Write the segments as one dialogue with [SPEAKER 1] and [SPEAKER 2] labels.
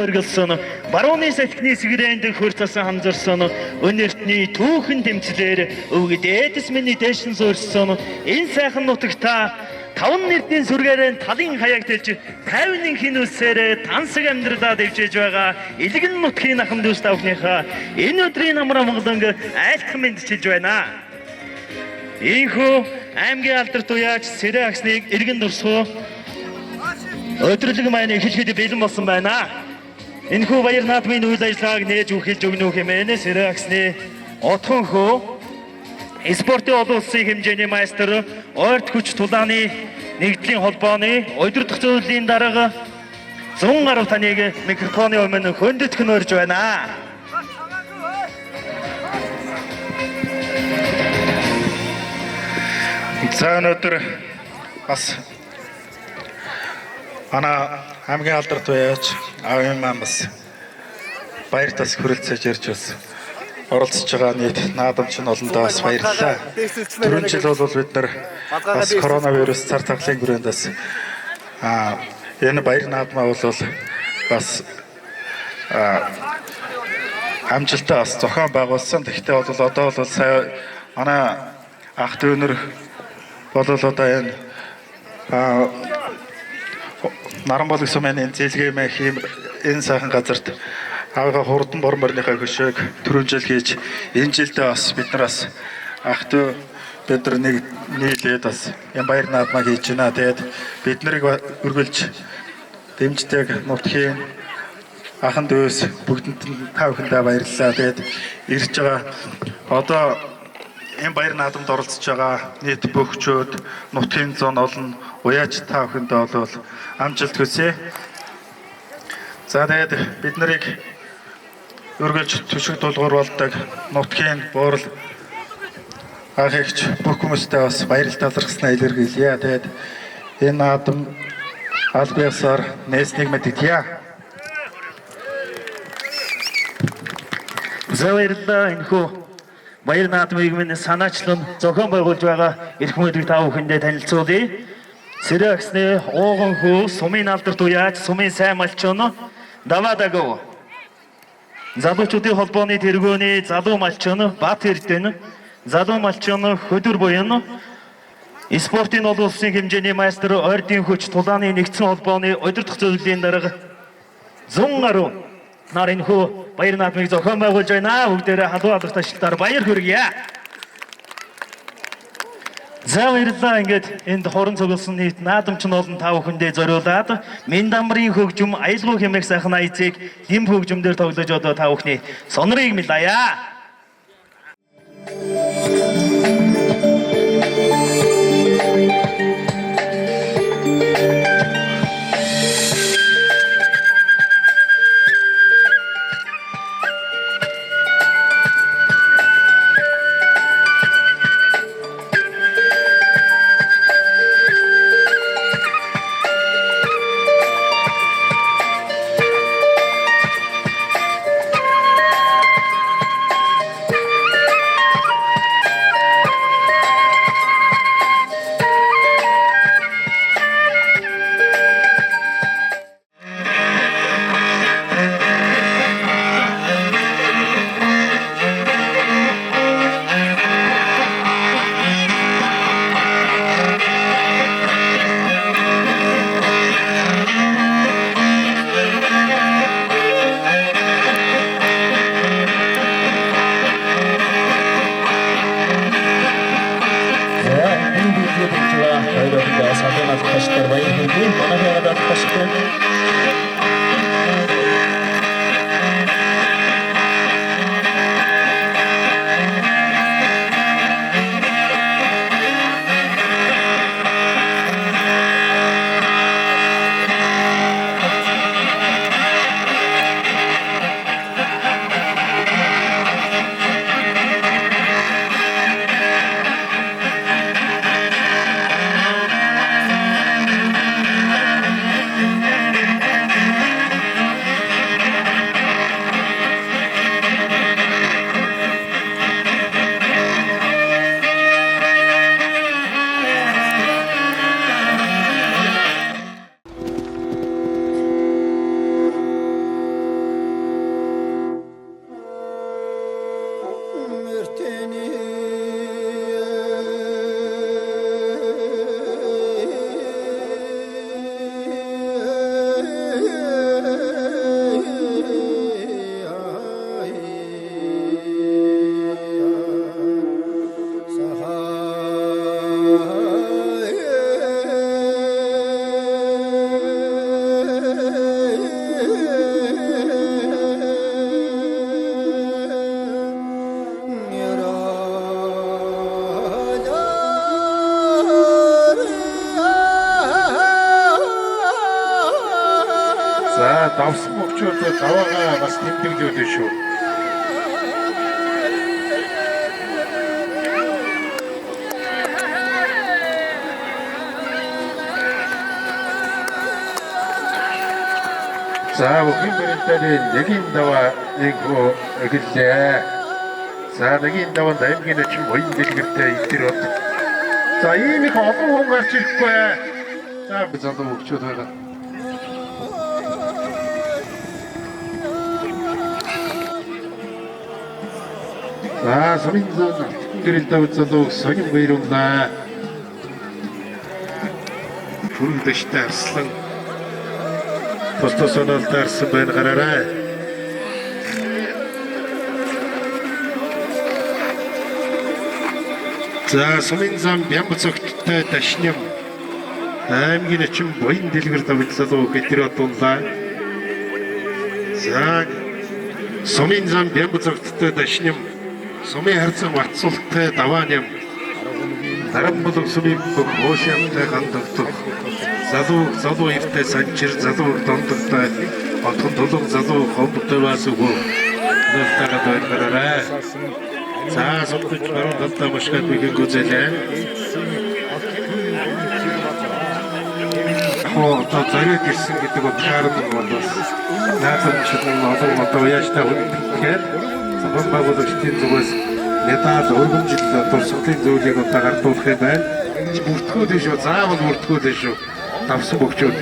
[SPEAKER 1] Мөргөлсөн барууны салхины сэгрэнд хурцсан хамзарсан өнөртний түүхэн тэмцлэр өвгд эдэс миний дэшин суурсан энэ сайхан нутагта таван нэрдийн сүргээрэн талын хаяг тэлж 50 хинүүсээр тансаг амьдралаа дэвжиж байгаа илгэн нутгийн ахын дүүс тавхныхаа энэ өдрийн намраа монголонг айлтхан мэдчилж байна. Ийхүү аймгийн алдарт уяач Сэрэ агсныг иргэн дурсуу өдрөлөг маань эхлэхэд бэлэн болсон байна. Энэхүү баяр наадмын үйл ажиллагааг нээж үхэлж өгнө хэмээн Сэрэ агсны отхон хөө спортын олон улсын хэмжээний майстер ойрт хүч тулааны нэгдлийн холбооны удирдах зөвлөлийн дарга 100 гаруй таныг микрофоны өмнө хөндөтгөн өрж байна.
[SPEAKER 2] За өнөөдөр бас аймгийн алдарт уяач аавын маань бас баяр тас хүрэлцээж ярьж бас оролцож байгаа нийт наадамч нь олондоо бас баярлалаа. 4 жил бол бид нар бас коронавирус цар тахлын хүрээндээс энэ баяр наадмаа бол бас амжилттай бас зохион байгуулсан. Тэгэхдээ бол одоо бол сая манай ах дүүнэр бол одоо энэ Наранболог сумын зээлгэмээ хийм энэ сайхан газарт аавга хурдан борморныхаа хөшөөг 4 жил хийж энэ жилдээ бас бид нар бас ах дүү бид нар нэг нийлээд бас энэ баяр наадмаа хийж байна. Тэгээд бид нарыг өргөлж дэмждэг нутгийн ахын дүүс бүгдэнд та бүхэндээ баярлалаа. Тэгээд ирж байгаа одоо энэ баяр наадамд оролцож байгаа нийт бөхчүүд нутгийн зон олон уяач та бүхэндээ бол амжилт хүсье. За тэгээд бид нарыг өргөлж төшиг дулгуур болдог нутгийн буурал ах эгч бүх хүмүүстээ бас баярлалаа талархснаа илэрхийлье. Тэгээд энэ наадам аль биесээр нээснийг мэдгийе.
[SPEAKER 1] Баярлалаа энэхүү баяр наадмыг минь санаачлан зохион байгуулж байгаа эрх мэддэг та бүхэндээ танилцуулъя. Сэрэ агсны ууган хүү сумын алдарт уяач сумын сайн малчин Давадагов. Залуучуудын холбооны тэргүүний залуу малчин Бат Эрдэнэ, залуу малчин Хөдөр Буян, спортын олон улсын хэмжээний майстер ойрдын хүч тулааны нэгдсэн холбооны удирдах зөвлөлийн дарга 100 гаруй нар энэхүү баяр наадмыг зохион байгуулж байна. Бүгдээрээ халуун алдарт ажилтнаар баяр хүргье. За баярлалаа. Ингээд энд хорон цугласан нийт наадамч нь олон та бүхэндээ зориулаад Мэн дамрын хөгжим аялгау хэмээх сайхан айцыг дэм хөгжмөөр тоглож одоо та бүхний сонирыг мэлаяа.
[SPEAKER 3] монголчуудад даваагаа бас тэмдэглүүлээ шүү. За бүхэн бүрэлдэхүүн нэгийн даваа нэггүй эгэлээ. За нэгийн даваа аймгийн чинь боён дэлгэртэй итэр бод. За ийм их олон хүн гарч ирэхгүй. За би залуу хөгчүүд байгаа. За суминзон гэрэлтэй залуу сонин баярлалаа. Хүрэлдэштэй арслан Постосонол дарсан байна гараарай. За суминзан Бямбцогттой дашням аймгийн чин боён дэлгэр давжлалуу гэтэр одуулаа. За суминзан Бямбцогттой дашням сумын харцан ватсуултай давааням Нарамбулг сумын бүх хоошямтай гандагтах залуу иртэй санчир залуу дондогтой отхон толгой залуу хомдтой бас үгүй нөлтөөрөө байраарай. За сумдч баруун талдаа машгад бигийн гүзэлээ. Одоо зарид ирсэн гэдэг утгаар нь бол наадам шилэн олон одоо яаштай үнэхээр цагаан байгуулагчдын зүгээс медаль өргөмжил туршлагын зүйлийг одоо гардуулах юм байна. Бүртгүүлээ шүү. Заавал бүртгүүлээ шүү. Давсан бөгчүүд.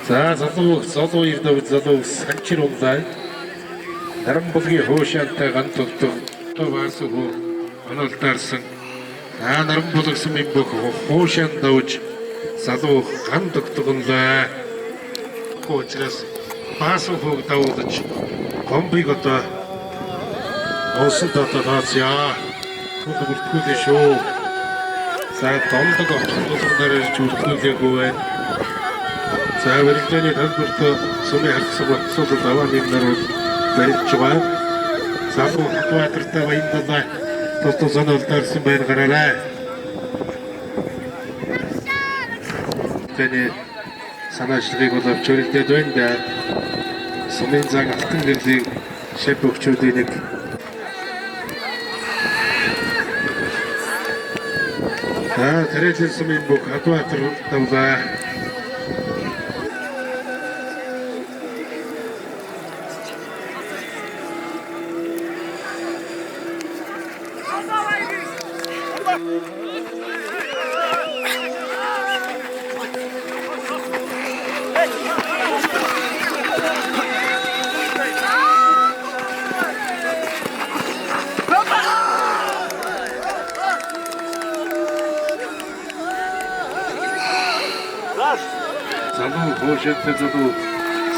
[SPEAKER 3] За залуу ирдэг залуу санчир улаан Нарамбулгийн хоошаантай ган тогтох товаасгүй онолтарсан Нарамбулг сумын бүх хоошаан давж залуу ган тогтгонлаа. Учраас баасан хөг давуулж комбиг одоо Осон татаацяа бүртгүүлээ шүү. За домдог очихлуулгаар ирж бүртгүүлээгүй байна. За вэрэлдэний төлбөртөө сумын харцаг батсуулаад аваад юмнаар барьж байгаа. Залуу хатваатартай баяндалаа тус сонолтарсан байна гараарай. Тэний санаачлагыг бол авч өрөлдөд байна да. Сумын зан алтан гэрлийн шав өгчүүдийн нэг Тэрэжин сумын бүх хатваатар давлаа. Залуу хоошинтай залуу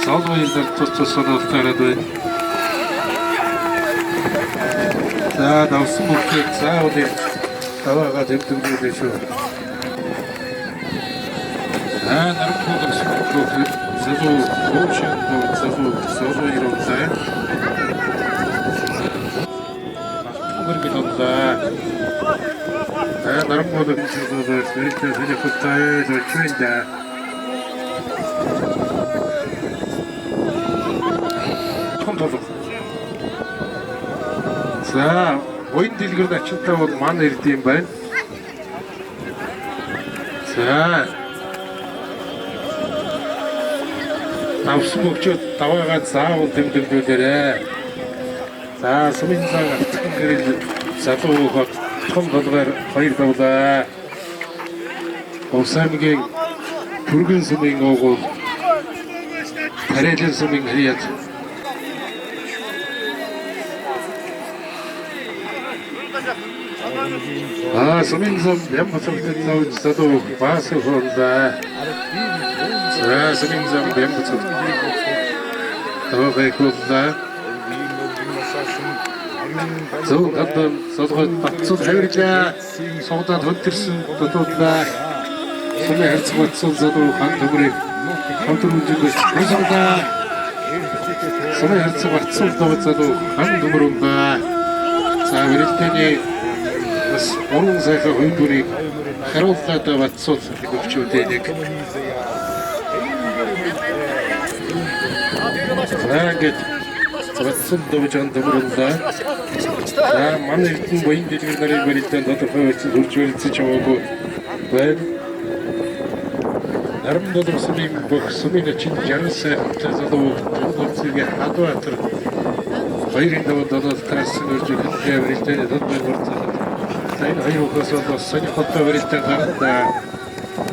[SPEAKER 3] салуу илэр туцсаналтаараа байна. За давсан бүхэл заавал таваага тэмдэглүүлээ шүү. Нарамбулг сумын залуу хоошинтай залуу ирүүлээ. Гэргэлээ. Нарамбулг залуу зэрэгтэй хэлэхтэй зөвчөндөө За, боён дэлгэр ачинтай бол ман ирд юм байна. За. Давсан өгчөөд даваагаа заавал тэмдэглүүлээрэ. За, сумын зан алтан гэрэл залуу хот том болгоор хоёр давлаа. Усамгийн түргэн сумын уугуул Тэрэжин сумын хрият сумын зам Бямбцогтой залуу бас хонда. За сумын зам Бямбцогтой тавайг хонда. Зөв гадам солгой батцул хэвэрлээ. Суудад хөдөрсөн дутуудлаа. Сумын харц батцул залуу хан төмрийг хамтруулж байсан. Сумын харц батцул залуу хан төмрөмба. За вэрэлтэний бас уран сайхан хувьдурыг харууллаад батсуулсан хөгжүүдээ нэг ингээд батсуул дөвж андамралда манай эрдэнэ буян дэлгэр нарын барилдаанд тодорхой байцад хурж барилцаж яваагүй байна. Наран болон сумын бүх сумын чин 60 сайхантай залуу хүмүүсийн Хадбаатар хоёрын даваад трассын өржих барилдааны тодорхой барилцаад энэ хоёр хүмүүс сони хоттой барилдаанд гарна.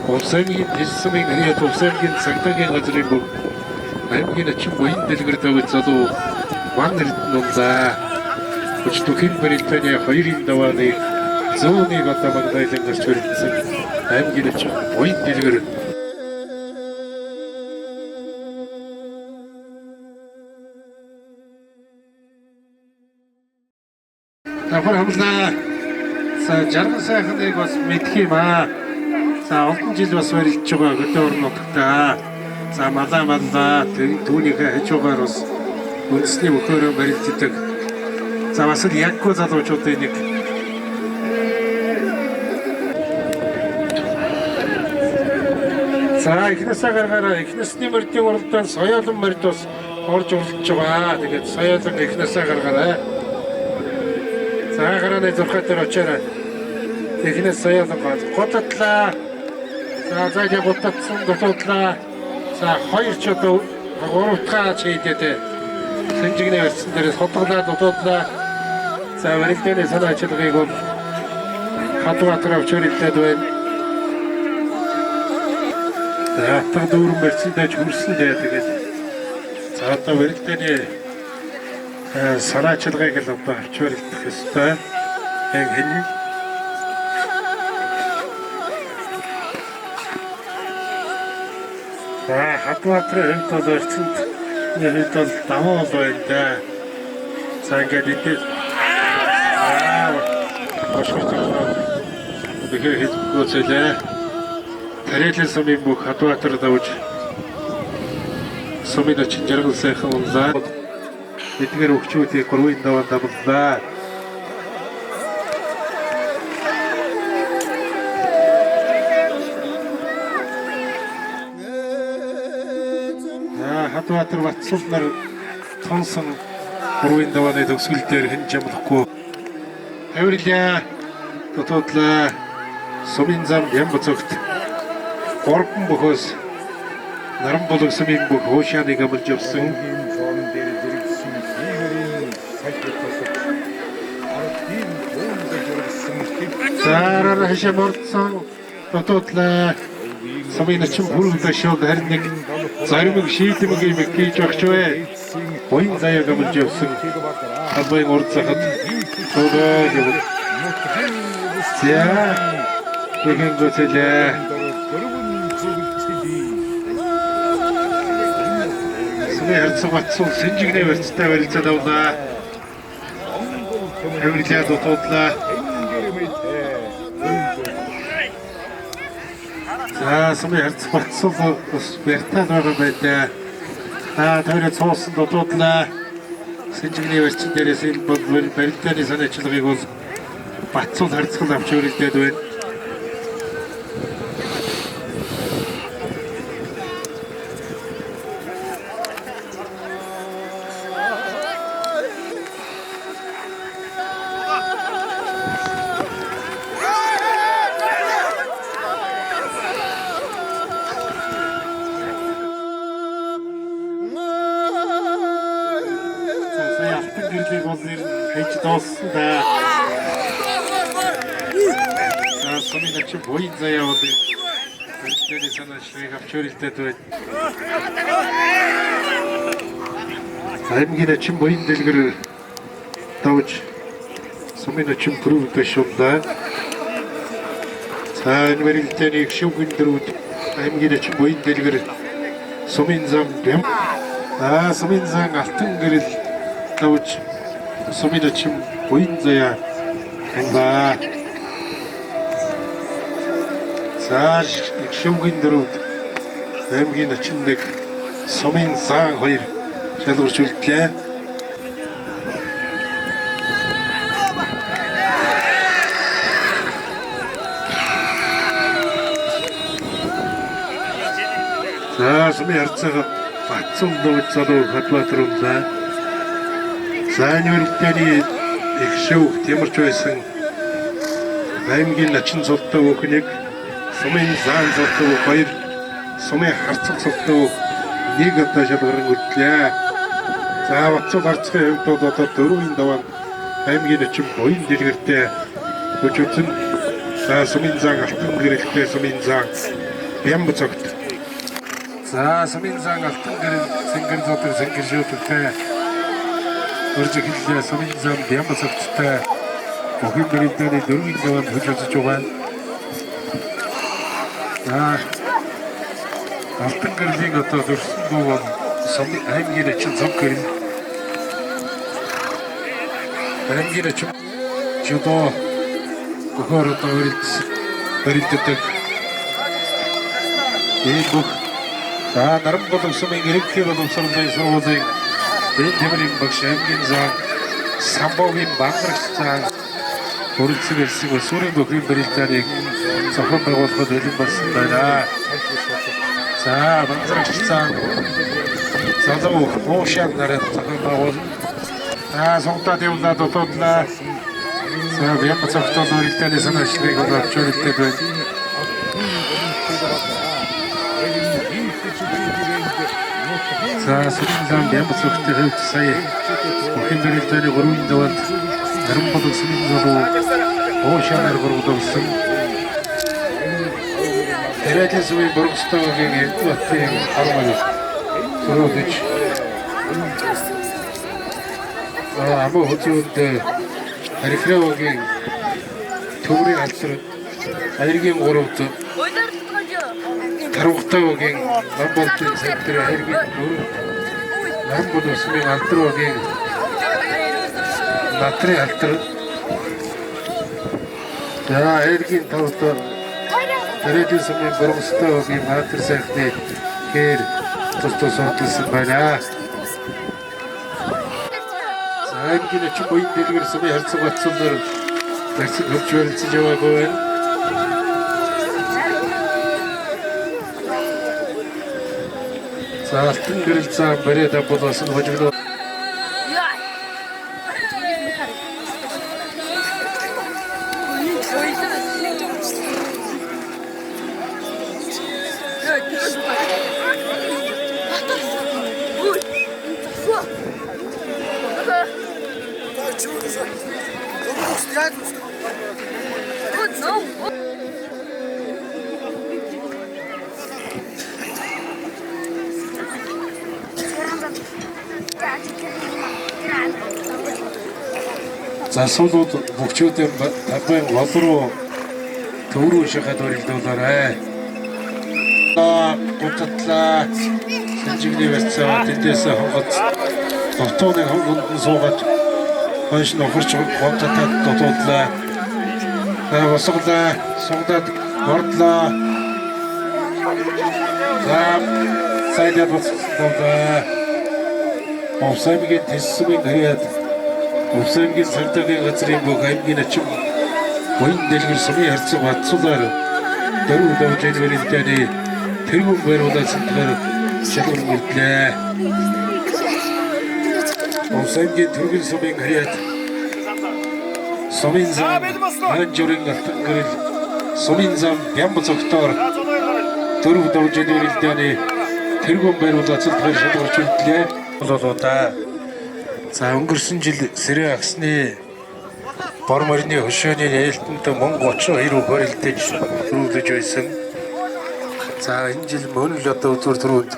[SPEAKER 3] Улсангийн дэсмийн хрият улсангийн цагтаагийн газрын бүх аймгийн чин буян дэлгэр даваад залуу Ван эрдэнэ өчтөхийн барилдааны хоёрын давааны зүүнний одоо Магдайлан гарч барилдсан аймгийн чин буян дэлгэр Давхар хамлаа. За жаргал сайхныг бас мэдх юм аа. За олон жил бас барилдж байгаа хөдөө орон нутгтаа. За малаа түүнийхээ хажуугаар бас үндэсний мөхөөрөө барилддаг. За бас л яггүй залуучуудын нэг за ихнээсээ гаргаараа ихнээсний мөрдийн уралдаан соёолон мөрд бас орж уралдж байгаа. Тэгээд соёолон ихнээсээ гаргаараа. За гарааны зурхай дээр очаарай. Ихнээс соёолон готтлаа. За яг готцсон готтлаа. За хоёр ч одоо гуравтгаа чийдээд сэнжигний өрсөн дээрээс хотглаад дутуудлаа. За барилдааны санаа ажиллагааг бол Хадбаатар авч өрөлдөд байна. За дүүрэн барьсандаж хүрсэн дээ тэгээд. За одоо барилдааны санаа ажиллагааг л одоо авч өрөлдөх ёстой. Яг хэн Хадбаатарын хувьд бол өрцөнд нэг бол даваа бол байна да. За ингээд идэл тэгэхээр хэлбэцэлээ. Тарэлэн сумын бүх Хадбаатар давж сумын очин жаргал сайхан унлаа. Эдгээр өгчүүдийг гурвын даваанд амлаа. Хадбаатар батсуул нар тонсон гурвын давааны төгсгөл дээр хэн жамлахгүй. Авирлаа дутуудлаа сумын зам Ямбацогт горбон бөхөөс наран болог сумын бүх хоошааныг амлж явсан. Зарар хашаморцсон дутуудлаа сумын очин бүрэлдээ шууд харин нэг заримыг шийдэмэг юм хийж багч бай. Буян заяаг амлж явсан. Халбайн урд захад төгөө гэв. За нэгэн гоцэлээ. Сумын харцсан батсуул сэнжигний барьцтай барилцаад авлаа. Авирлаа дутуудлаа. За сумын харцсан батсуул бас бэртаа байгаа байдаа. Тойроо цуусан дутуудлаа. Сэнжигний барьцсан дээрээс энэ бол барилдааны санаа ажиллагааг бол батсуул харцгал авч өрөлдөд байна. Гэрлийг бол хийж дууссан да. За сумын очин буян заяа бол барилдааны санаа ажиллагааг авч өрөлдөд байна. Аймгийн очин буян дэлгэр давж сумын очин бүрэлдээ шундаа. За энэ барилдааны шүүгэн дөрүүд аймгийн очин буян дэлгэр сумын зам Бям. Сумын зам алтан гэрэл давж сумын очин буян заяа хандаа. За шүүгэн дөрүүд аймгийн очин нэг сумын зам хоёр шалгуурч үлдлээ. За сумын харьцаа Батцам нууц залуу Хадбаатар байна. За энэ үргэлжлэний их шүүх Тэмэрч байсан аймгийн начин цолтой бүхнийг сумын заан цолтой хоёр сумын харцаг цолтой нэг одоо шалгаран үлдлээ. За Батцам харцгийн хувьд бол одоо 4-ийн даваа аймгийн начин буян дэлгэртэй өчигдсөн. За сумын заан алтан гэрэлтэй сумын заан Бямбцогт. За сумын заан алтан гэрэл сэнгэр зодог сэнгэр шүүхтэй өржиглээ сумын заан Бямбцогттай охин бэрэлдэний 4-ийн даваанд хөжөж байгаа. За алтан гэрлийн одоо зөрсөн дуу сумын аймгийн начин цог гэрэл аймгийн начин жудо гохор одоо өрөлддөг энэ бүх за наран боловсролын ерөнхий боловсролын сургуулийн энэ тэмрийн багш аймгийн заан самбогийн бандрагч заан хүрэлцэг элсэг сүрийн бүхний бэрэлтанийг зохион байгуулахад бэлэн болсон байна. За бандрагч заан залуу уушаан нарыг зохион байгуул. За сонготод явуулаад дутуудлаа. За Бямбцогтол өрөлтөний санаачлалыг боловч өрөлтөд байна. За сумын заан Бямбцогтын хувьд сая охин бэрэлтаний 3-ийн даваанд наран боловсролын залуу уушаанаар гурвдуулсан. Тэрэтэн сумын Бургастаагийн Эрдэнэтийн хармаг сургууль. Амбо хотод Арифлеогийн төврийн алдар Аяргийн 3-д Тарвхтаагийн Намболтын центр Аяргийн 4 Намбол сумын алдаргийн Натрын алдар. За Аяргийн 5-д Тэрэтэн сумын Бургастаагийн Натрын сайхны хэр тус онцлсан байна. Аймгийн начин буян дэлгэр сумын харьцаг батцуулаар таксиг хөвч барилцаж яваагүй байна. За алтан гэрэл заан бариад болоосон хожигноо. Засуулууд бүгчүүдийн тавын гол руу төв рүү шахаад өрөлдүүлээрэй. Гутатлаа санжигний барьцаа тэндээсээ хонгоц дотооны хонгонд нь суугаад хойш нь охирч гутатаад дутуудлаа. Босголаа сугдаад гордлоо. За сайдад боцлоо. Овсаймгийн тэсвийн хаяад Өвсөнгийн цагдаагийн газрын бүх аймгийн начин буян дэлгэр сумын харьцаг батцуулаар 4 давж хэлбэрэлтэний тэргүүн байруулаад цэнтрээр шалгуурн үлдлээ. Өвсөнгийн түргэн сумын хаяад сумын зам ханжурын алтан гэрэл сумын зам Бямбцогтоор 4 давж хэлбэрэлтэний тэргүүн байруулаад цэнтрээр шалгуурч үлдлээ. Болоодаа за өнгөрсөн жил Сэрэ агсны бор морины хөшөөний нээлтэнд мөн 32 хөрөлдөж өрүүлж байсан. За энэ жил мөн л одоо өдөр төрөнд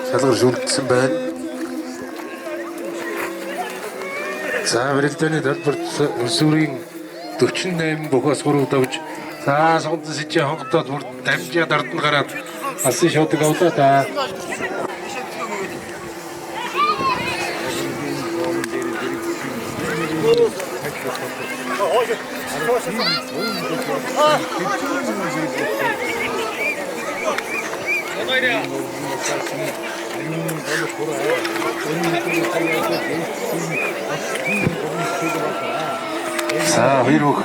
[SPEAKER 3] шалгарч үлдсэн байна. За бэрэлдэний талбарт өсвөрийн 48 бухаас 3 давж за сонгосон сэжээ хонгодоод бүр дамжаад ард нь гараад алсын шоудаг авлаа та. За хоёр бүх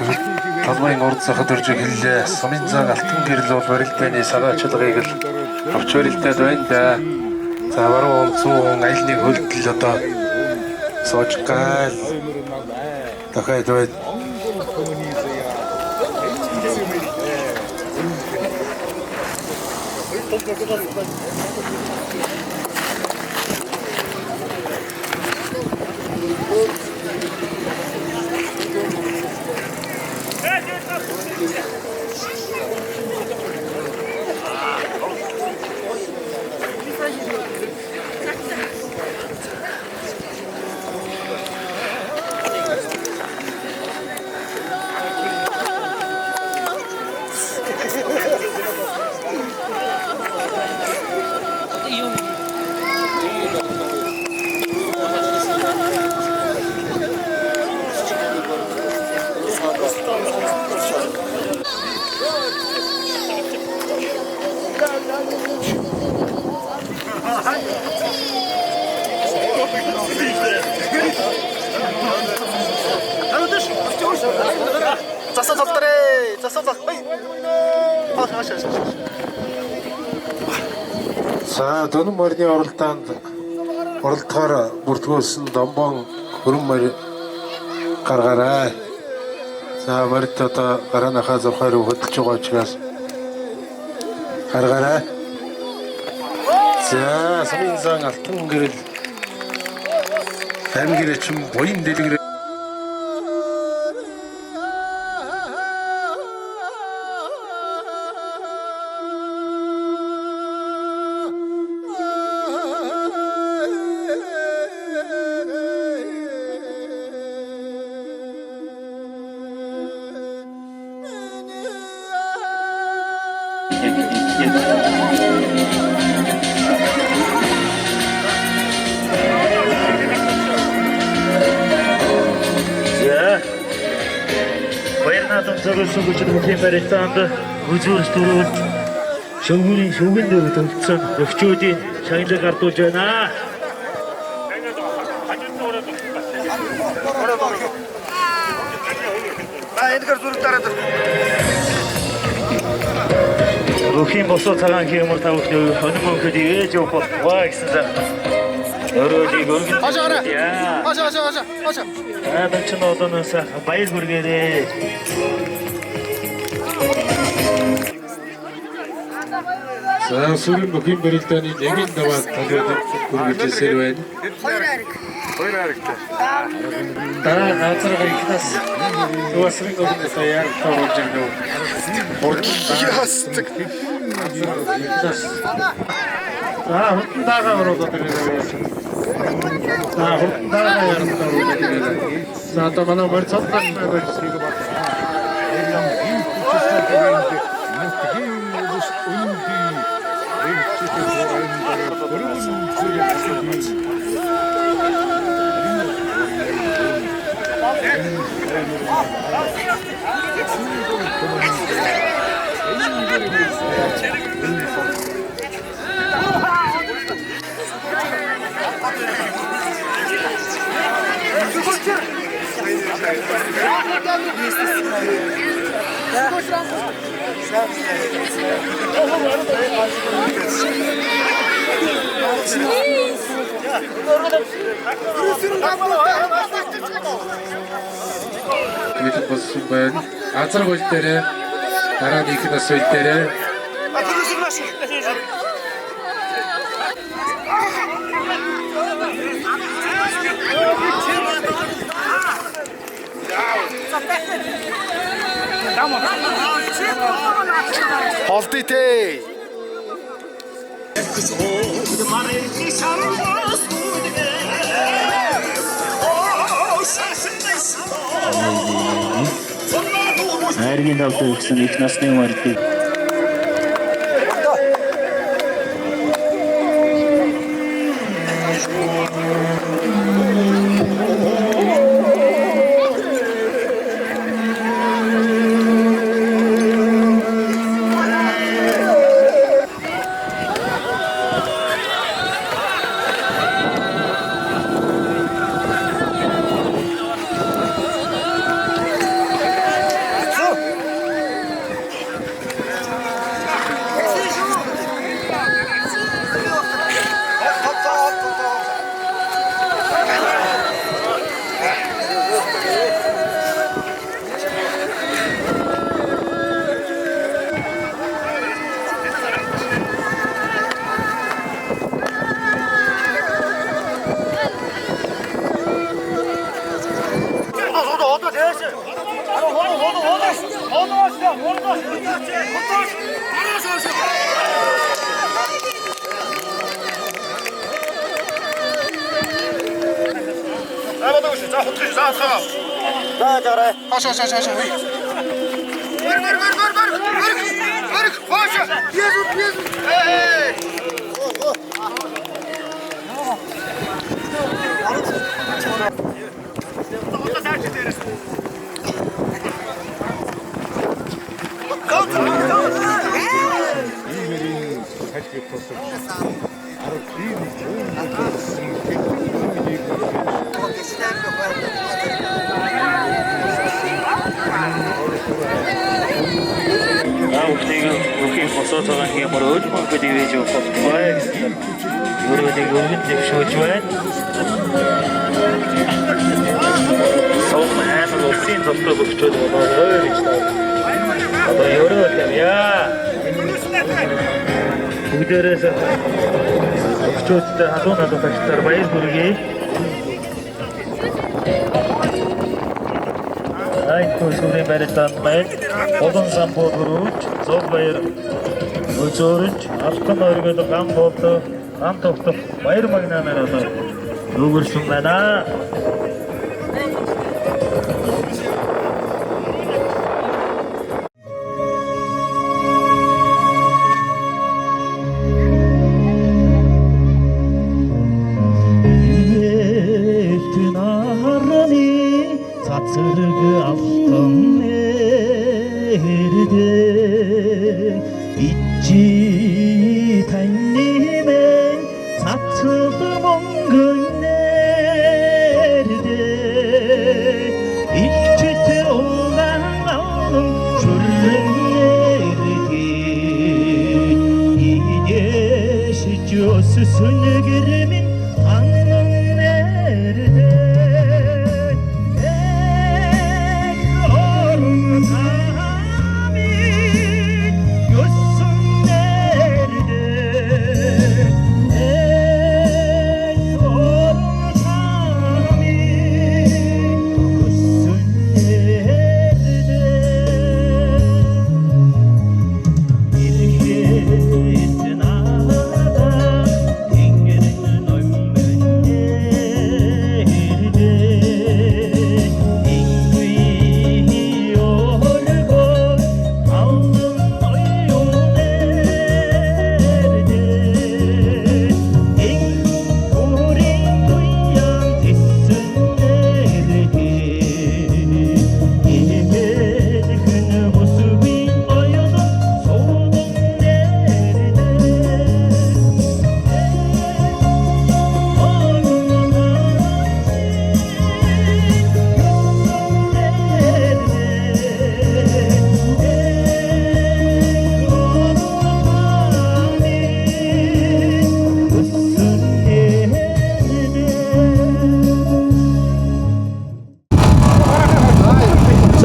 [SPEAKER 3] талбайн урд захад орж эхэллээ. Сумын заан алтан гэрэл бол барилдааны сагаачлагыг л авч өрөлдөд байна да. За баруун 100 айлныг хөлдөл одоо сууж гал дахиад байна. За Дунан морины оролдохоор бүртгүүлсэн Домбон хөрөн морь гаргаарай. За морьд одоо гараанахаа зурхаар хөдөлж байгаа учраас гаргаарай. За Сумын зан алтан гэрэл амин гэрээчин буян дэлгэр
[SPEAKER 1] Баярнаадам зөвлөсөн хүчит бүхний барилдаанд үзүүрс дөрөв шүүгэн дээр төвлөсөн өвчүүдийн шагналыг гардуулж байна. Рухийн босоо цагаан хэмэр тавхны хонмонход ээж явах болтугай гэсэн зам. Өрөөлийг өргөн. Хашаа. Бачны одоноос баяр хүргээрээ.
[SPEAKER 3] За сүрэн бүхэн барилдааны нэгэн даваа талбайд хүргэлцээр байна. Хоёр харагтай. Дараа газарга ихнаас туусрын өгнөс яар тоорж байгаа. Хурдлагаасдаг. Хурдан дагаа ороод байгаа. Хурдан дагаа яран тоорж байгаа. За одоо манай морь цадсан байгаасыг бат. Бид болсон байна. Азар гол дээр дараа нь их нас үйл дээр
[SPEAKER 4] Холдитээ.
[SPEAKER 1] Хайргийн давтаг гэсэн их насны морьд
[SPEAKER 4] За хутгах за хаа. За жараа. Хашаа. Гөр. Хашаа. Есүс. Эй.
[SPEAKER 1] Үхийг босоод байгаа ямар өөр мөнгөд ивэж явах бай гэсэн. Өөрөөр дэвшүүлж байна. Сауна ханаа улсын доктор өгчөөд болоо гэж таа. Одоо ерөө яа. Бүгдээрээс өгчөөдтэй халуунаад багтаар баяр хүргэе. Айхуу сүрийн барилдаан байна. Олон самбуу дөрөвч, зов баяр өчөөрч, алхан өргөд гам болдо, гам тогтох баяр магнамаар одоо өгөрсөн байна. Цацраг алтан нэрдэ ичи таннимэн цацраг монгол нэрдэ ичит угаан аун шүрэн нэрдэ идэш жос сүнэгэрмин аннан нэрдэ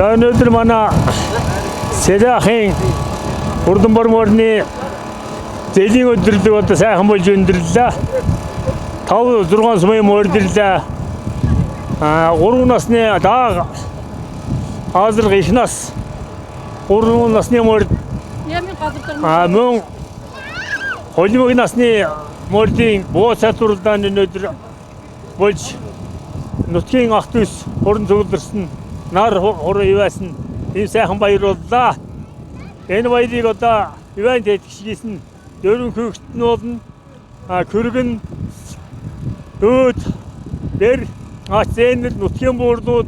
[SPEAKER 5] За өнөөдөр манай Сэдахын Урдан Борморны зэлийн өдөрлөг одоо сайхан болж өндөрлөө. 5-6 сумын мордирлээ. 3 насны дааг азраг их нас 3 насны морд мөн холимог насны мордын боо цатурлаан өнөөдөр болж нутгийн ах トゥ с уран зөвлөрсөн нар хуруу ивэсэн ийм сайхан баяр боллоо. Энэ баярыг одоо ивэн тэтгэжсэн дөрвөн хүүхэд нь болно. Көргөн дөөд дэр зэнэр нутгийн буурлууд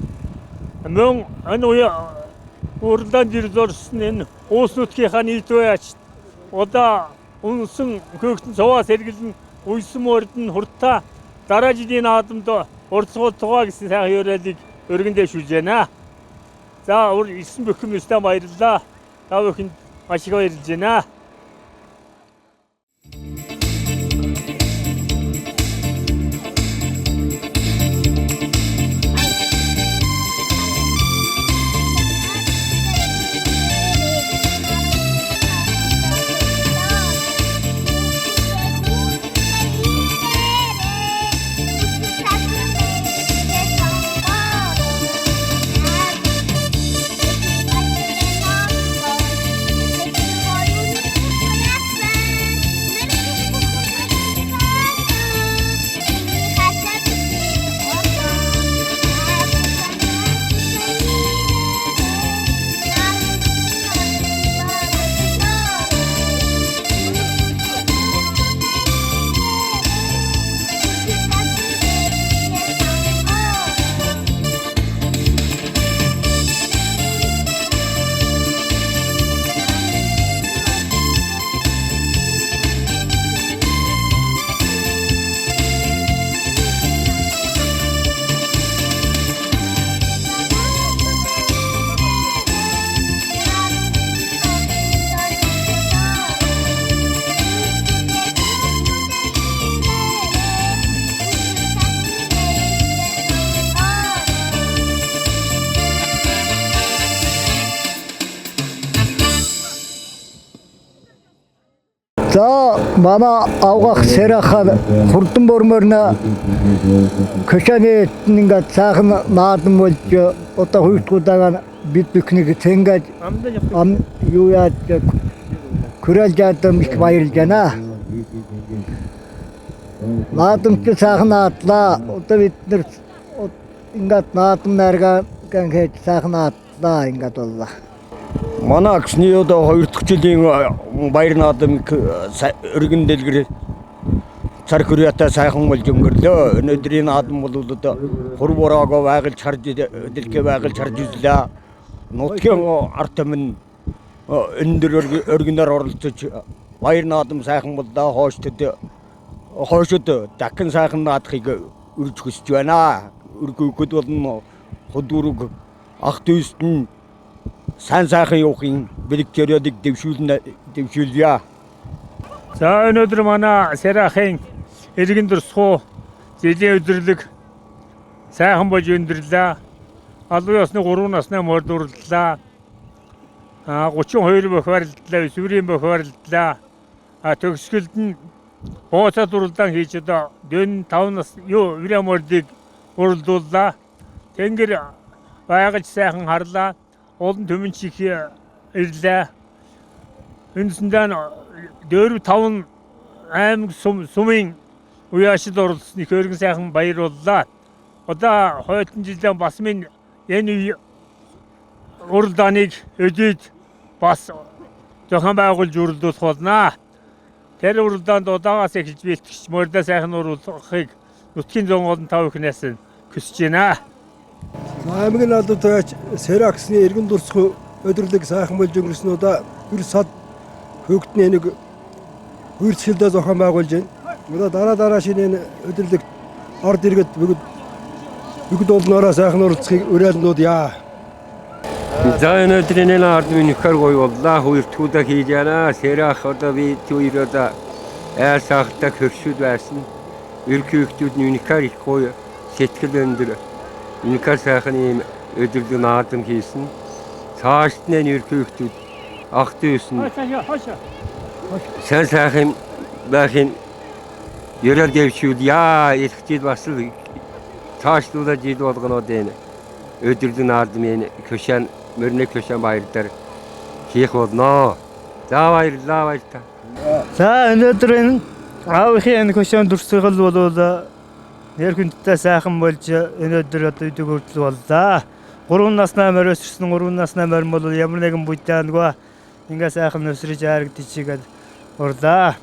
[SPEAKER 5] мөн энэ уралдаан дэрзорсон энэ уус нутгийнхаа нийтвэйч одоо унсан хүүхэд цаваа сэргэлэн уйсан мордын хурдтай дараа жилийн наадамд урдсгол тугаа гэсэн сайхан ёроолыг өргөн дэвшүүлж байна. За ирсэн бүх хүмүүстээ баярлалаа. Та бүхэнд маш их баярлж байна.
[SPEAKER 6] За манай авгах Серахан хурдан борморно көшөний ингээд сайхан наадам болж одоо хоёртгуудаага бид бүхнийг тэнгэж юу яаж хүрээлж чадсан их баярлж байна. Наадамч сайхан наадлаа. Одоо бид нэр ингээд наадам нарга гэнхэж сайхан наадлаа ингээд боллоо.
[SPEAKER 7] Манай агшны одоо 2 дахь жилийн баяр наадам өргөн дэлгэр цар хүрээтэй сайхан болж өнгөрлөө. Өнөөдрийн наадам бол одоо хур бураага байгуулж харж дэлгээ байгуулж харж үзлээ. Нутгийн арт өмнө өндөр өргөнөөр оролцож баяр наадам сайхан боллоо. Хоошод дахин сайхан наадахыг үрж хүсэж байна. Үргүйгүүд болно худург ах дүүст нь сайн сайхан явахын бэлэгчэрийг дэвшүүлье.
[SPEAKER 5] За өнөөдөр манай Серахын иргэн дурсхуу жилийн өдөрлөг сайхан болж өндөрлөө. Албан ёсны 3 насны морд урлаа. 32 бохирлаа, сүрийн бохирлаа. Төгсгөлд нь бооцоо дурлалдан хийж одоо 5 нас юурийн мордыг уралдууллаа. Тэнгэр байгаж сайхан харлаа. Олон төмөн чих ирлээ. Үндсэндээ 4-5 аймаг сумын уяашид оролцсон их өргөн сайхан баяр боллоо. Одоо хойлон жилийн бас минь энэ уралдааныг өдөөд бас зохион байгуулж уралдуулах болно. Тэр уралдаанд удаагаас эхэлж бэлтгэж морьдоо сайхан уруулахыг нутгийн зонгоолн тав ихнээс хүсэж байна.
[SPEAKER 8] Аймаг нь одоо Сераксны иргэн дурсхуу өдөрлөг сайхан болж өнгөрсөн удаа бүр сад хөгтний нэг үрцгэлдээ зохион байгуулж байна. Одоо дараа шинэ өдөрлөг орд иргэд бүгд олноороо сайхан уралцахыг уриалнууд яа.
[SPEAKER 9] За өнөөдрийн ард минийхэр гоё боллоо. Хоёртгуудаа хийж яана. Серах одоо би түүрөөдөө айр сахтаа хөршүүд байсан. Иргэхүүд минийхэр их гоё сэтгэл өндөр. Минийхэр сайхан ийм өдөрлөг наадам хийсэн. Цаашд нь иргэхүүд ах дүүсэн. Сайн сайхан байхын ерөөл дэвшүүл яа ихтэй бас цаашлуулаад жил болгонод энэ өдөрлөг наадмын көшөн мөрний көшөн баярдар хийх болно. За баярлалаа баяртай.
[SPEAKER 1] За өнөөдөр энэ аавынхын энэ көшөөнд дурсгал болвол нэр хүндтэй сайхан болж өнөөдөр одоо идэг хүртэл боллоо. 3 наснаа морь өсөрсөн 3 наснаа морь бол ямар нэгэн бүдээ нөгөө ингээ сайхан өсрөж харагдчихгээд урлаа.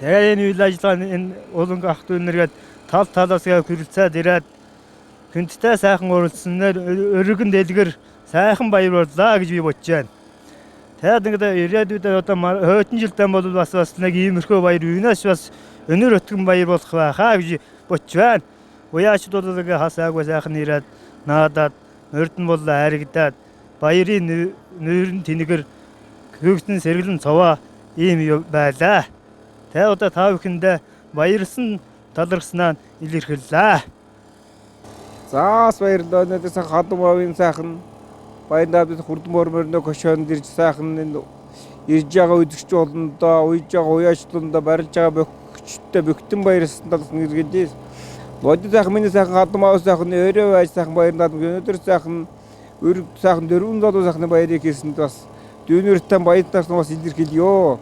[SPEAKER 1] Тэгээ энэ үйл ажиллагаа энэ уланг ах дүүнэргээд тал талаас хүрэлцээд ирээд хүндтэй сайхан уралдсанаар өргөн дэлгэр сайхан баяр боллоо гэж би бодож байна. Тэгээд ингээд ирээдүйд одоо хойдон жилдээ бол бас нэг иймэрхүү баяр юунаас бас өнөр өтгөн баяр болох байхаа гэж бодож байна. Уяачд бол ингээ хасаагүй сайхан ирээд наадаад өрдөн бол харигдаад баярын нүүрэн тэнэгэр хөгжсөн сэргэлэн цовоо ийм байлаа. Тэгээд одоо та бүхэндээ баярлсан талархснаа илэрхийллээ.
[SPEAKER 10] За баярлалаа. Өнөөдөр сайхан хадам авийн сайхан баярнаад хурдан мөрмөрнө көшөөнд ирж сайхан ирж байгаа үдгч болондоо уйж байгаа уяачлалдаа барилж байгаа бөхчтэй бөхтөн баярлсан талсан иргэдээс бодит сайхан миний сайхан хадам аваа сайхан өөрөө байж сайхан баярнаад өнөөдөр сайхан өрг сайхан дөрвөн залуу сайхны баярыг хийсэнд бас дүүнэртэй баяртайсан бас илэрхийлье.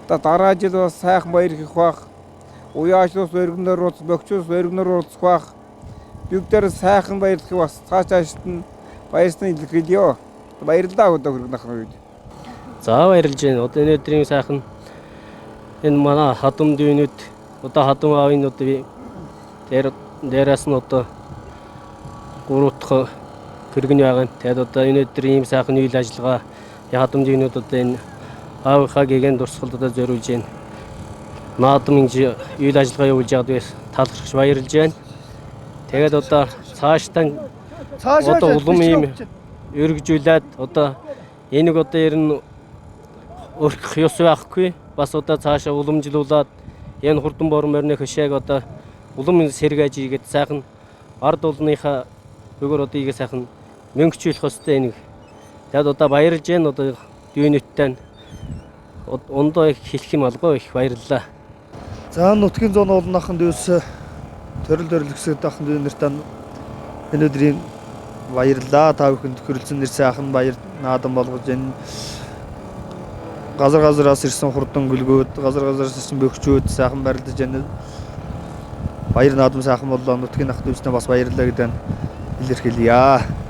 [SPEAKER 10] Дараа жил бас сайхан баяр хийх бах. Уяачлалс өргөнөөр уулз бөхчөөс өргөнөөр уулзах бах. Бүгдээр сайхан баярлах бас цаашаашд нь баярсан илэрхийлье. Баярлалаа одоо хөргөнөх үед.
[SPEAKER 11] За баярлж байна. Одоо өнөөдрийн сайхан энэ манай хадам дүүнүүд одоо хадам аавын одоо дээрээс нь одоо 3 дахь хөргөн байгаа. Тэгээд одоо өнөөдөр ийм сайхан үйл ажиллагаа хадам дүүнүүд одоо энэ аавынхаа гэгэн дурсгалд одоо зориулж байна. Наадмын үйл ажиллагаа явуулж байгаад талархаж баярлж байна. Тэгээд одоо цаашдаа одоо улам ийм өргөжүүлээд одоо энийг одоо ер нь өргөх ёс байхгүй. Бас одоо цаашаа уламжлуулад энэ хурдан морины хөшөөг одоо улам сэргээж игээд сайхан ард улныхаа өгөр одоо игээ сайхан мөнгөчүүлэх хөстэй энийг. Тэгээд одоо баярлж байна одоо дүүнэттэй ондоо хэлэх юм алгүй их баярлалаа.
[SPEAKER 8] За нутгийн зоон олон ахын дүүс төрөл төрөлгсөд ахын дүү нэртээ энэ өдрийн баярлалаа. Та бүхэнд хүрэлцэн нэр сайхан баяр наадам болгож энэ газараас ирсэн хурдан гүлгүүд, газараас ирсэн бөхчүүд сайхан барилдаж энэ баяр наадам сайхан боллоо. Нутгийн ах дүүснээ бас баярлалаа гэдэг нь илэрхийлье.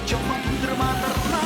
[SPEAKER 12] жаман түндэр мадарна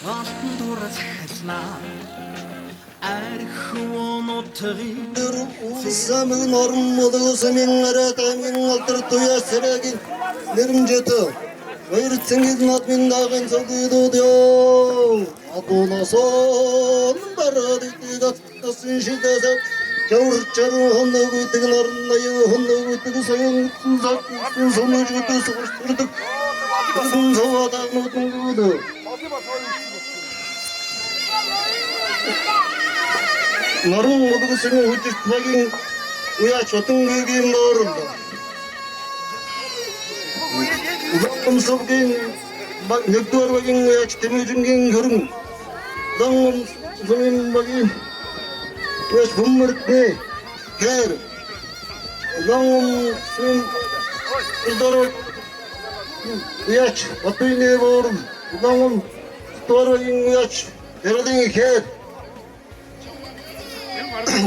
[SPEAKER 12] алтан дураа захалнаа архуунуудын
[SPEAKER 4] Самын орон модосымен аратамын алтар туя сэрэгин нэрмжэто Вэрцэнгид натмин дагын согидодё Атунасон барадитигат тасын шидэсэ Чаврчару хонногуйтыг нарнаю хонногуйтыг союн сомножгуты согштырдык Кызын совадагнутын гуду Нарын модосымен хүчтэгийн уяч отонгүйгийн норолдо Уламсовгийн нэгдүгээр багийн уяч тэмэжингийн хөрөн Уламсовгийн багийн уяч буммэртний хэр Уламсовгийн илдорог уяч отойны борон Уламсовгийн багийн уяч эрдийн хэр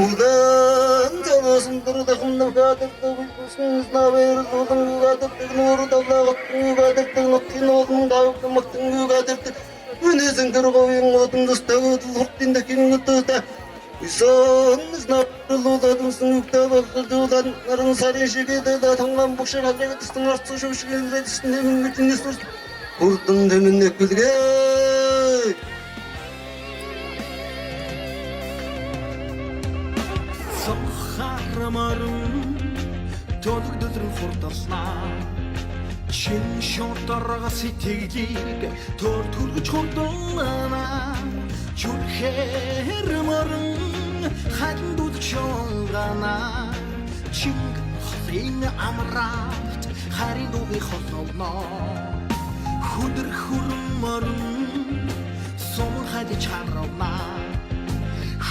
[SPEAKER 4] Удан жавасын дурдахын навгадырдаг үсгэн навэрдудан үгадырдаг нурдавлагат үгадырдаг ноттин одын давгын мактын үгадырдаг Үнэсэн дөрговын одын дэстагд луртин дакин үтөдө Исон знарлуудад үсэн үгтавалдуулан нарын сарын шигэдэ танган бушар хажигдсан арцу шүшгэн дэсэн нэмэн мэтнэс Хурдан дэмэн нэкэлгээ Сохармарын төлөг дөдрөн хурдалснаа Чин шортарга сэтгэлийг төр түргэж хурдалнаа Чүрхэрмарын хатан дудж шонганаа Чинг хлин амраалт харин дуги холноо Хүдэр хүрмарын сум хадиж харавнаа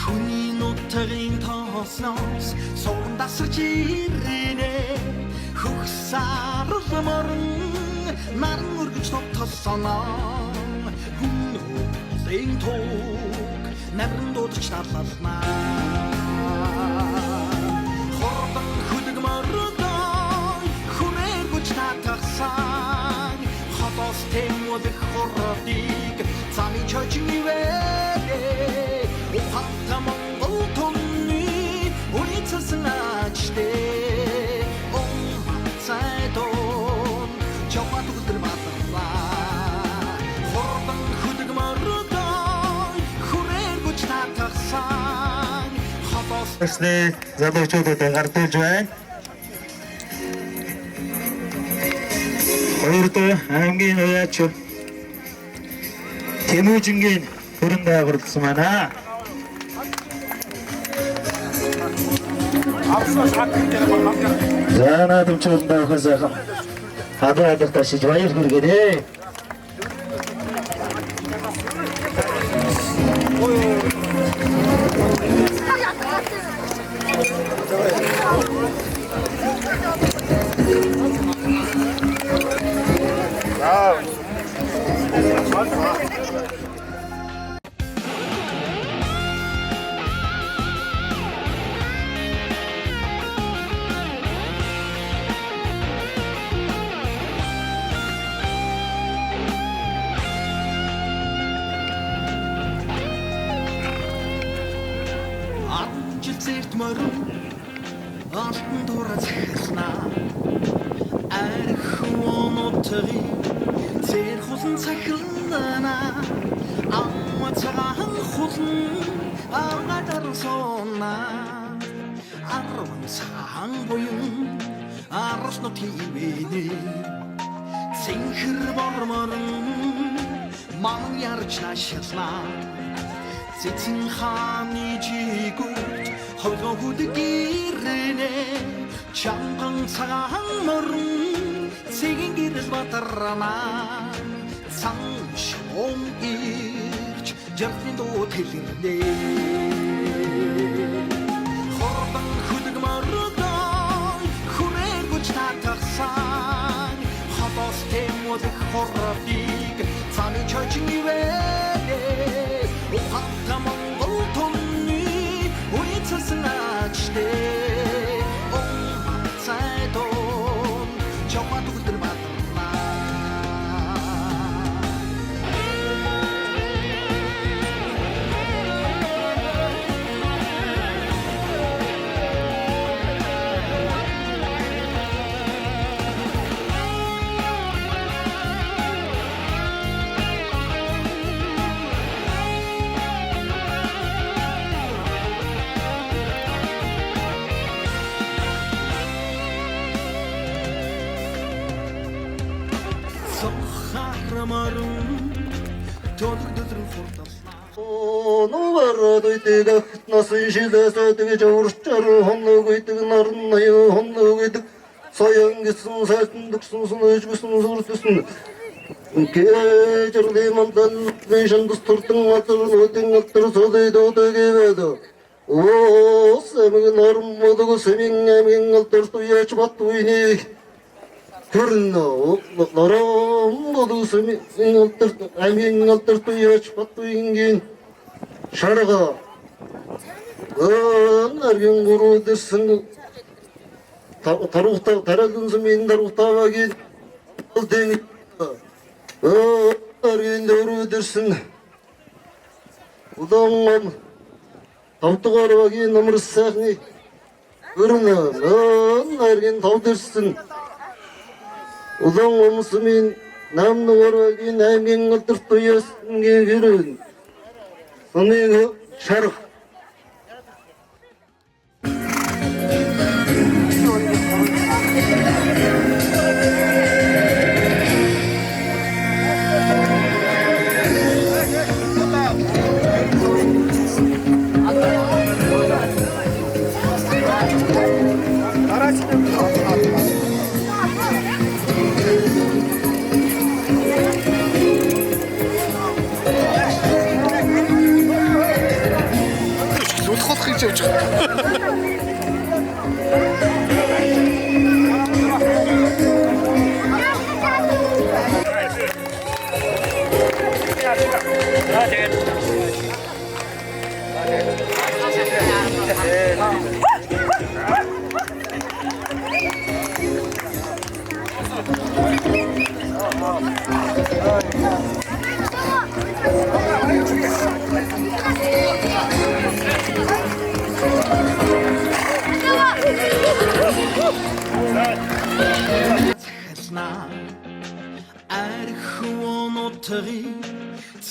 [SPEAKER 4] Хүний нутгийн тоосноос сувн дасарч ирэнэ Хөхсарламорн наран өргөж товтолсоноо Хүн туг наран дуудаж талалнаа Хордон хүдэг мордой хүрээргүж татахсан Хотоос тэмүүлэх хордыг замын чочин ивэрэ Ухалта Монгол тонны уйцсан ачтэй Цайтон чамд өдөр батлаа Хордон хүдэг мордой хүрээргүж татахсан Хотоос
[SPEAKER 2] Тэсний залуучуудад гардуулж байна. Хоёрдоо аймгийн уяач Тэмүжингийн хөрөн байгуулсан байна. За наадамчууд байхасаа хадаад ташиж баяр хүргээрэй.
[SPEAKER 12] Алтан дураа захалнаа архуунуудын зэр хусан цахилнаа амма цагаан хусан аргадар сонаа арван цагаан буян арснот хивэний цэнхэр борморн ман ярч нашилнаа цэцэн хааны жигүүт хойгоод гэрнэ чамган цагаан морн цэгийн гэрэл батарнаа цанш ом ирч жаргын дуу тэлэрнэ хорбан хүдэг мордон хүрээгч татарсан хатос темод хоррабиг цами чочнивэ ухта монгол тонны уйцсан ачте он цайдон чамаа дүгдэр батна
[SPEAKER 4] Нугараад үйдэг насан шилээсээ тэгж урчаар хоног үйдэг нарн аюу хоног үйдэг соён гэсэн сайтан дгсэн сүнэж гсэн сүрдэсэн гэжэрли мандал мэшэн дустуртан атар нүдэн атар содэд өдөгэвэд оо сэмэг нарм модог сэмин амин алтар туяч бат уйни Hörnö, narım odusum aming tuyaç patuyingin şarga. Nargin guru dersin tarukta taradın zemin tarukta bagin aldeni. Nargin guru dersin udamam tavtugar bagin namır sahni. Hörnö, nargin tav dersin Ulan omsumin namnu varagin аймгийн алдар туяс гэрэн. Соныг шарх.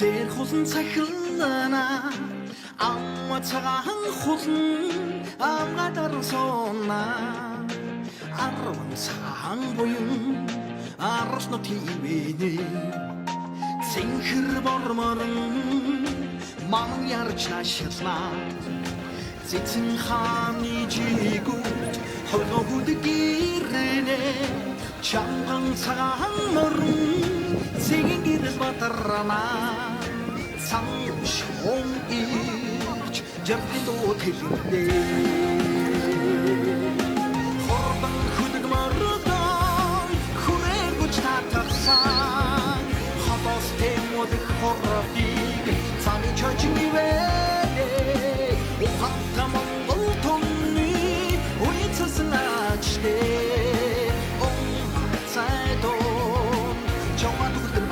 [SPEAKER 12] Цэр хусан цахилнаа амма цагаан хулн амгадар сонаа арван цагаан буюн арсна тивэни цэнхэр борморн ман ярч нашилнаа цэцэн хааны жигүүт хойгоод гэрнэ чамган цагаан морн цэгийн гэрэл батарнаа цанш ом ирч жаргын дуу тэлэрнэ хорбан хүдэг мордон хүрээгч татарсан хатос темод хоррабиг цами чочнивэ ухта монгол тонны уйцсан ачте он цайдон чамаа дүгдэр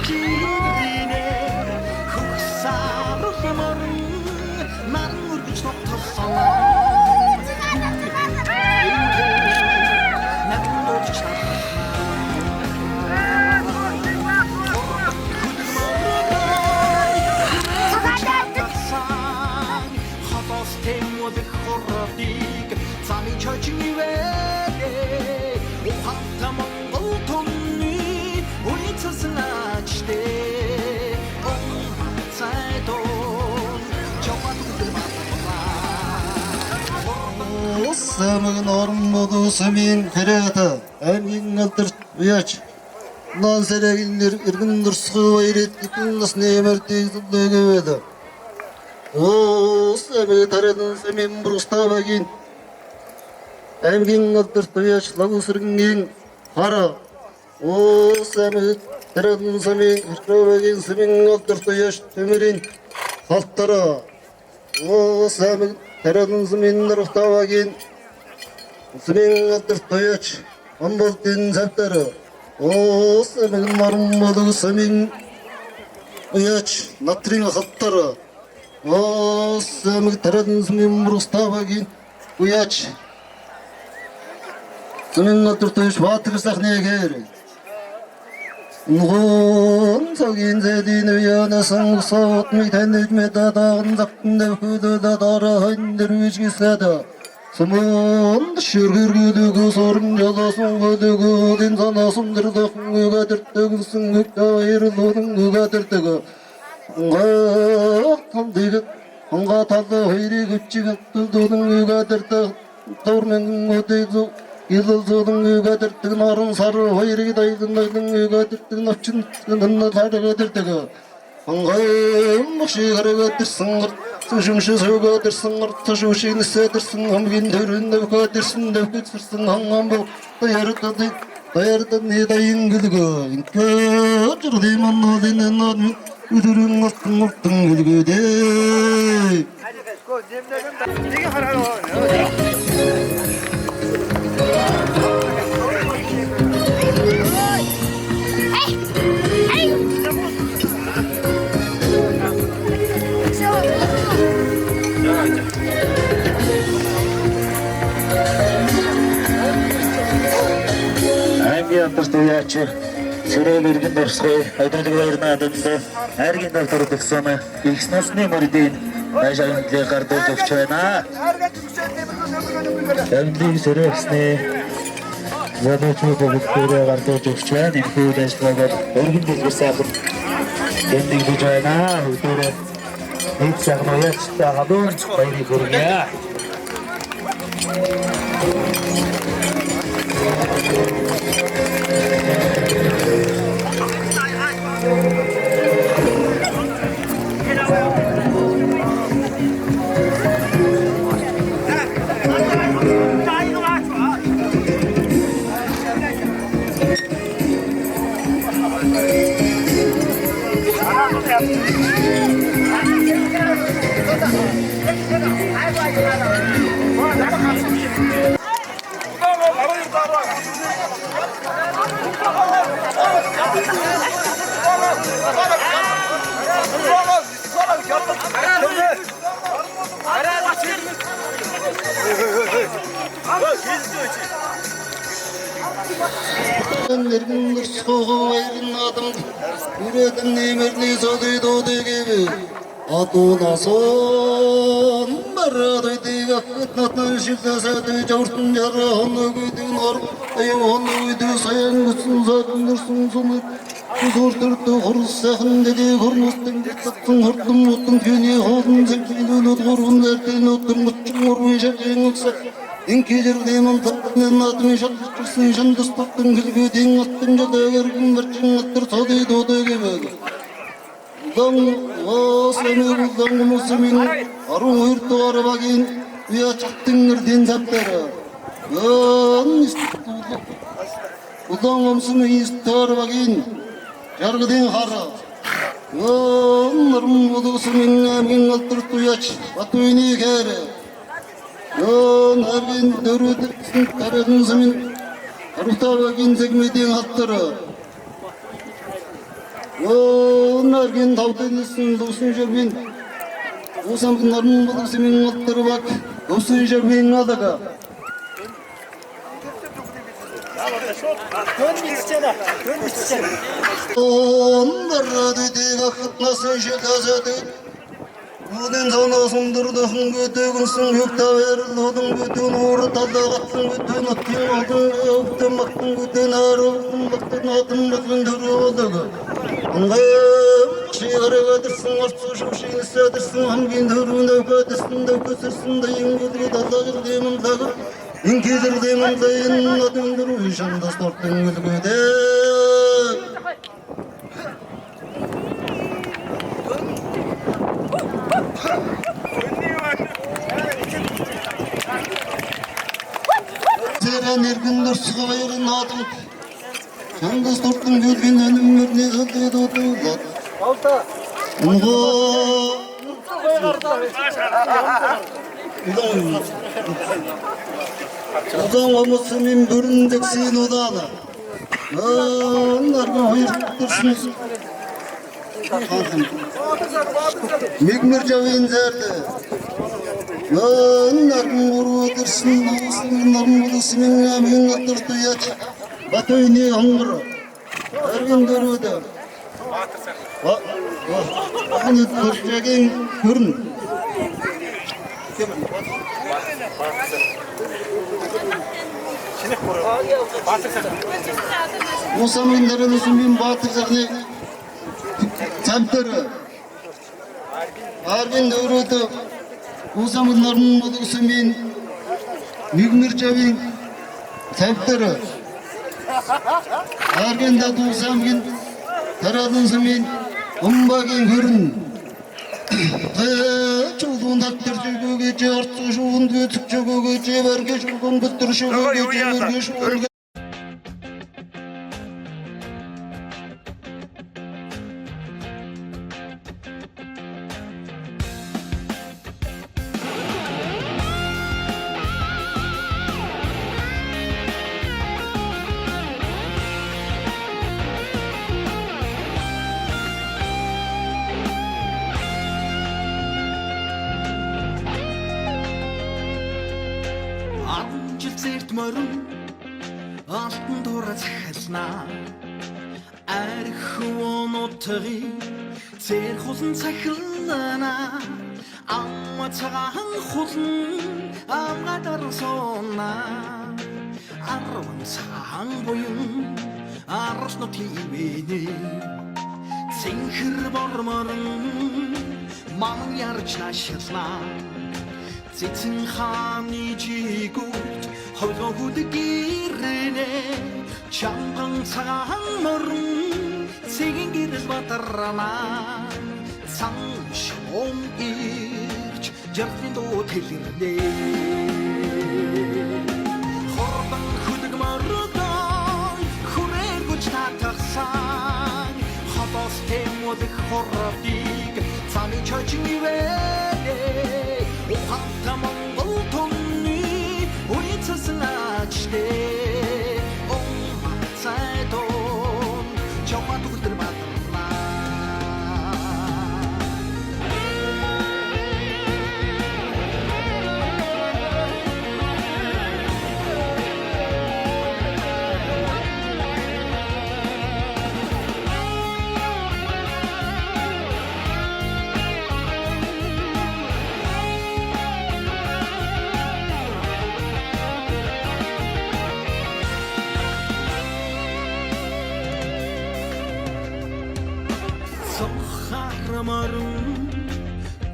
[SPEAKER 12] чигринэ хуксарах морн нар үргэж тогтсон
[SPEAKER 4] Самын орнмоду самын хэрэта аймгийн алдарт уяач нан сэрэгинэр иргэн дурсгы байрет итэн нас нэмэртийг зүлдэгэвэдэ самын тарадан самын бруставагийн аймгийн алдарт уяач лагусрынгийн хара самын тарадан самын бруставагийн самын алдарт уяач төмөрийн халтара самын тарадан самын бруставагийн Сэмэн алдарт уяач амболтын завтара сэмэн мармоду сэмэн уяач натрин хаттара сэмэн тарадан сэмэн бруставагийн уяач сэмэн алдарт уяач ватгар сахнэгэр нугон цагийн зэдин уяана сангсаот ми таньж мэдадаган завтан дэвхүдэ дара хандэрвич гисэда Самон шүргэргүдүгү сорн жаласын гүдүгү дин санасын дырдахын гүгэ дыртыгын гүгдэ айрылуын гүгэ дыртыгы Онга талды хайри күчігі тұлдудың гүгэ дыртыгы Тормен гүдүгү Илылсудың гүгэ дыртыгы Нарын сары хайри дайдың гүгэ дыртыгы Напчын гүнді тарығы дыртыгы Онга мұқши қарығы дырсын Сушумшы сөйгөдірсің, ұртты жушин седірсің, ғамген төрінді көдірсің, дөкетсірсің, ғаңған бұл, дайырды не дайын күлгі. Инкі жүрдеймін одинен адым, үдірің ұрттың күлгіде.
[SPEAKER 1] Уяач сэрэл иргэн дурсгой өдрөлг баярна адамсаа хайргийн давтар төгсөнө их насны мөрдийн ажаамдлыг гардуулж өгч байна. Амдлыг сэрэлснэ задочгүй бүгдээрээ гардуулж өгч байна. Энэ хүүд ажлаагаар өргөн дэлгэр сайхан тэмдэг хийж байна. Өдөрөө нэг сайхан уяачтай гадуун баярыг хүргье.
[SPEAKER 4] Нэргэн нэрсгөө байрын адам үрээдэн нэмэрний соды дуудыгэвэ Адунасон барадойдыг афгатнатан шилдасады жауртын жара хоногүйдэг нор аян хоногүйдэг саян гүтсэн садын нэрсэн сумыр Күзортырды құрыс сәхін деді құрмыстың Гектаттың құрдың ұттың күйіне хоудың зәкейін ұтғырғын әртен ұттың ұттың ұрмай жәкең ұтса Инкелер деймін таттың атың шаққырсын жандыс тоқтың күлгөден аттың жада кәргін бірчің аттыр сады доды кебеді Ұлдан сәмі ұлдан құмысымен ару үйірті арабағын ұя чақтың үрден зәптері Ұлдан құмысымен есті арабағын жарғыден қара нұрым ұлысымен әмген алтыр тұяч батуыне кәрі әрген дөрөдірсін қарағынсымен қарықтабағын зәгмеден аттыры наргин тавталсан дусын жавин усам нармын болсмын оттырбак дусын жавин адага наррадыга хатнасы жадазады Udin sana sundurdun götüğünsün yüktever Udin bütün ortada kattın bütün attın aldın Öptün baktın bütün ağrıldın baktın atın baktın duruyordu Şiğarı kadırsın artsı şu şeyini sadırsın Hamgin durun öpedirsin de kötürsün de yengüdü dağır demin dağır İnkidir demin dayın adın duru Şanda stortun gülgüde Seren ergin dursuğa ayırın adım Şandız tortun gülgün önüm örne zaten oturdu Udan olmasının büründeksin odana Onlar bu hayır dursunuz Migmir cavin zerde Yanlarım vuru dursun Osmanlarım buluşumun amin atır duyaç Batoyni hangırı Ergin durudu Bakın duracağın görün Osmanların üstünün batır zakni Temtörü Ergin durudu Osmanların buluşumun Migmir cavin Temtörü Ergin de duysam Taradın zemin Umbagin görün Çoğun taktır çoğu gece Artsı çoğun götük çoğu gece Verge çoğun götür çoğu gece Verge çoğun gece
[SPEAKER 12] Алтан дураа захиалнаа Архуунуудыг зэр хулан цахилнаа Амма цагаан хулан амгадар соонаа Арван цагаан буян арснот хивэний Цэнхэр борморон маман ярч нашилнаа Цэцэн хааны жигүүт ховлогуд гэрнэ чамган цагаан морон цэгийн гэрэл батарана цан шом ирч жаргын дуу тэлэрнэ хорбан хүдэг мордон хүрээгүй татарсан хатас тэмүдэг хордыг цами чочин ивэ ухта монгол тонны уйцсан ачдэ цайдон чамаа түгдэр батарна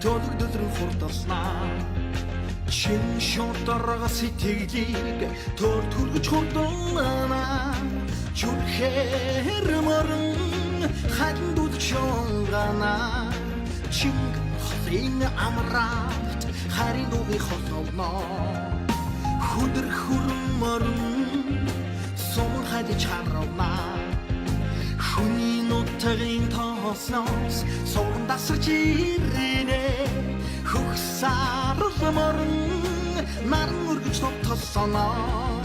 [SPEAKER 12] Төлөгдөдрөн хурдалснаа чин шонторго сэтгэлийг төр түргэж хурдалнаа чүрхээр морон хатан дүүд шонгана чин хлин амраад харин дууги холноо хүдэр хүрэн морон сум хадиж харавнаа Хүний нутгийн тоосноос суван дасарч ирэнэ хөхсар морон наран өргөж тосоноо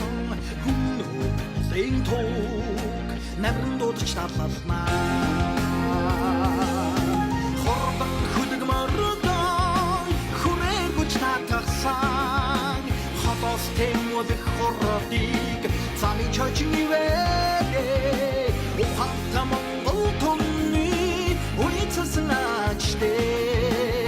[SPEAKER 12] хүн хөлийн туг наран дуудаж талалнаа хотоос тэмүүлэх хорвоодыг замын чочнивээ ухаантай Монгол түнний үецсэн ажтэй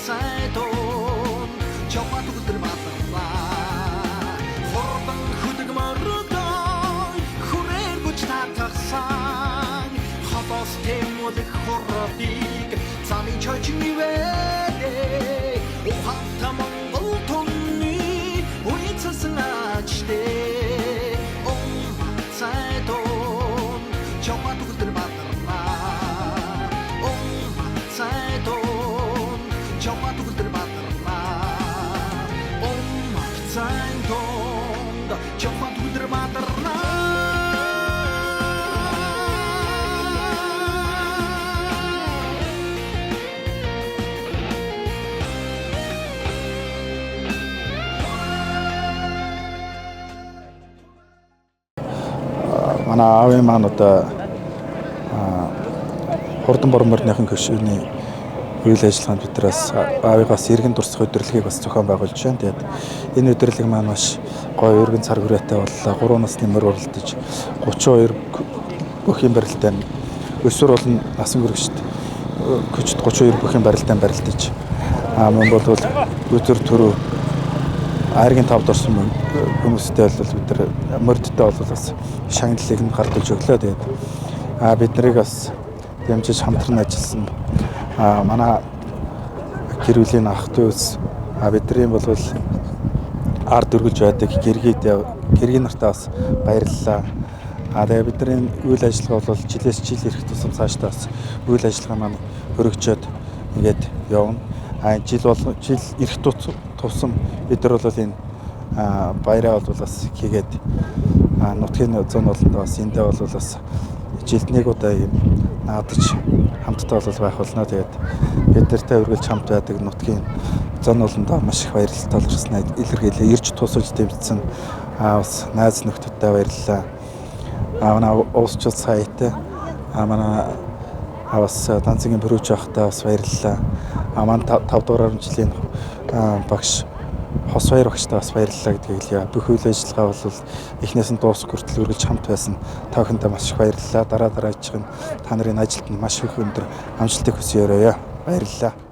[SPEAKER 12] сайдон чамд өдөр батлаа хорвон хөдөг мордой хүрээр бүч татсан хотоос тэмүүлэх хорвоодыг замын чочнивээ ухаантай Монгол түнний үецсэн ажтэй сайдон чамд өдөр батлаа сайдон чамд өдөр батлаа сайдон чамд өдөр батлаа
[SPEAKER 2] Манай аавын маань одоо хурдан борон морьныхын хөшөөний үйл ажиллагаанд биднээс аавыгаас иргэн дурсах өдөрлөгийг бас зохион байгуулж байна. Тэгээд энэ өдөрлөг маань маш гоё өргөн цар хүрээтэй боллоо. 3 насны морь уралдаж 32 бүхийн барилтаа өсвөр болон насан туршид көчд 32 бүхийн барилтаа барилдаж мөн бол өдөр төрөө айргийн тавд орсон хүмүүстэй бол бид нар морьдтой бол бас шагналыг нь гардуулж өглөө. Тэгээд бид нарыг бас дэмжиж хамтран ажилласан манай гэр бүлийн ах дүүс бидний бол ард өргөж байдаг гэргийн нартаа бас баярлалаа. Тэгээд бидний үйл ажиллагаа бол жилээс жил ирэх тусам цаашдаа бас үйл ажиллагаа маань өргөжөөд ингээд явна. Жил ирэх тусам бид нар бол энэ баяраа бол бас хийгээд нутгийн зүүн болонд бас эндээ бол бас жилд нэг удаа юм наадаж хамтдаа бол байх болно. Тэгээд бид нартай үргэлж хамт байдаг нутгийн зүүн болондоо маш их баярлалтай талархснаа илэрхийлээ. Ирж тусалж дэмжсэн бас найз нөхдөдтэй баярлалаа. Манай уусчил саятай манай бас Данцгийн Брүүж ахтай бас баярлалаа. Манай 5 дугаар жилийн багш Хос баяр багштай бас баярлалаа гэдгийг хэлье. Бүх үйл ажиллагаа бол эхнээс нь дуусах хүртэл үргэлж хамт байсан та бүхэндээ маш их баярлалаа. Дараачихын та нарын ажилд маш их өндөр амжилтыг хүсье өрөөё. Баярлалаа.